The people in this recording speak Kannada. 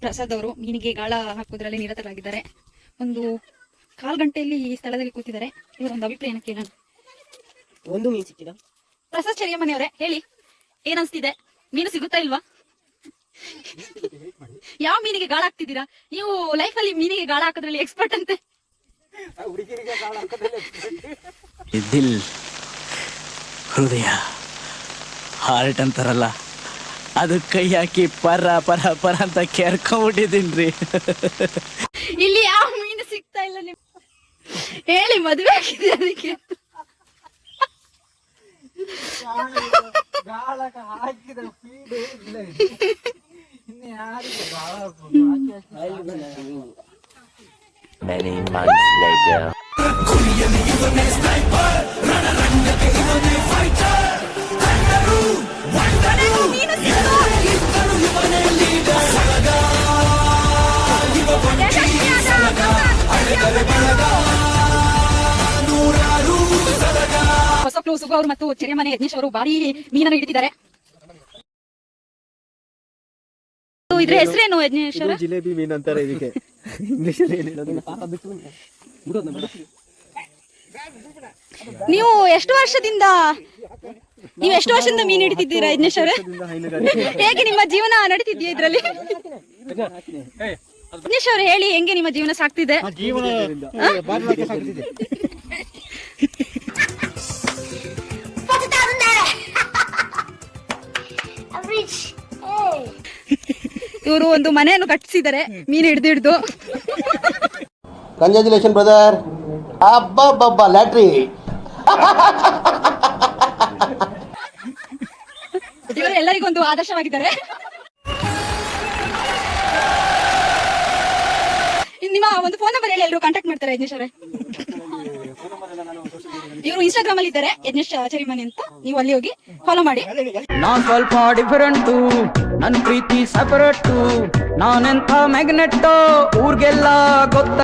ಪ್ರಸಾದ್ ಅವರು ಮೀನಿಗೆ ಗಾಳ ಹಾಕುವುದರಲ್ಲಿ ನಿರತರಾಗಿದ್ದಾರೆ. ಒಂದು 1/4 ಗಂಟೆಯಲ್ಲಿ ಈ ಸ್ಥಳದಲ್ಲಿ ಕೂತಿದ್ದಾರೆ. ಇವರೊಂದು ಅಭಿಪ್ರಾಯನ ಕೇಳೋಣ. ಒಂದು ಮೀನು ಸಿಕ್ಕಿದ. ಪ್ರಸಾದ್ ಚೆರಿಯಮ್ಮನಿ ಅವರೇ ಹೇಳಿ, ಏನ್ ಅನ್ಸ್ತಿದೆ? ಮೀನು ಸಿಗುತ್ತಾ ಇಲ್ವಾ? ಯಾವ ಮೀನಿಗೆ ಗಾಳ ಹಾಕ್ತಿದ್ದೀರಾ ನೀವು? ಲೈಫ್ ಅಲ್ಲಿ ಮೀನಿಗೆ ಗಾಳ ಹಾಕೋದ್ರಲ್ಲಿ ಎಕ್ಸ್ಪರ್ಟ್ ಅಂತೆ. ದಿಲ್, ಹೃದಯ, ಹಾರ್ಟ್ ಅಂತಾರಲ್ಲ, ಅದು ಕೈ ಹಾಕಿ ಪರ ಪರ ಪರ ಅಂತ ಕೆರ್ಕೊಂಡ್ಬಿಟ್ಟಿದ್ದೀನ್ರಿ. ಇಲ್ಲಿ ಯಾವ ಮೀನು ಸಿಗ್ತಾ ಇಲ್ಲ ನಿಮ್ ಹೇಳಿ, ಮದುವೆ ಆಗಿದೆ ಅದಕ್ಕೆ. Many months later. ಹೊಸಪ್ಲು ಸುಗು ಅವರು ಮತ್ತು ಚೆರಿಮನೆ ಯಜ್ಞೇಶ್ ಅವರು ಭಾರಿ ಮೀನನ್ನು ಹಿಡಿತಿದ್ದಾರೆ. ಇದ್ರ ಹೆಸರೇನು ಯಜ್ಞೇಶ್ ಅವರ? ಜಿಲೇಬಿ ಮೀನು ಅಂತಾರೆ ಇದಕ್ಕೆ. ಇಂಗ್ಲಿಷ್ ಅಲ್ಲಿ ಏನು ಹೇಳೋದು? ನೀವು ಎಷ್ಟು ವರ್ಷದಿಂದ ಮೀನು ಹಿಡಿತಿದ್ದೀರಾ ಯಜ್ಞೇಶ್ ಅವರೇ? ಹೇಗೆ ನಿಮ್ಮ ಜೀವನ ನಡೀತಿದ್ಯಾ ಇದ್ರಲ್ಲಿ? ಯಜ್ಞೇಶ್ ಅವರು ಹೇಳಿ, ಹೆಂಗೆ ನಿಮ್ಮ ಜೀವನ ಸಾಕ್ತಿದೆ? ಇವರು ಒಂದು ಮನೆಯನ್ನು ಕಟ್ಟಿಸಿದ್ದಾರೆ ಮೀನು ಹಿಡಿದು. Congratulation brother. ಅಬ್ಬಬ್ಬಬ್ಬ ಲ್ಯಾಟ್ರಿ. ಇವರು ಎಲ್ಲರಿಗೂ ಒಂದು ಆದರ್ಶವಾಗಿದ್ದಾರೆ. ನಿಮ್ಮ ಒಂದು ಫೋನ್ ನಂಬರ್ ಹೇಳಿ, ಎಲ್ಲರೂ ಕಾಂಟ್ಯಾಕ್ಟ್ ಮಾಡ್ತಾರೆ ಯಜ್ಞೇಶ್ ಅವರೇ. ಇವರು ಇನ್ಸ್ಟಾಗ್ರಾಮ್ ಅಲ್ಲಿ ಇದ್ದಾರೆ, ಯಜ್ಞೇಶ್ ಚೆರಿಮನೆ ಅಂತ. ನೀವು ಅಲ್ಲಿ ಹೋಗಿ ಫಾಲೋ ಮಾಡಿ. ನಾನ್ ಸ್ವಲ್ಪ ಡಿಫರೆಂಟು, ನನ್ ಪ್ರೀತಿ ಸಪರೇಟು, ನಾನೆಂಥ ಮ್ಯಾಗ್ನೆಟ್ ಊರ್ಗೆಲ್ಲ ಗೊತ್ತ.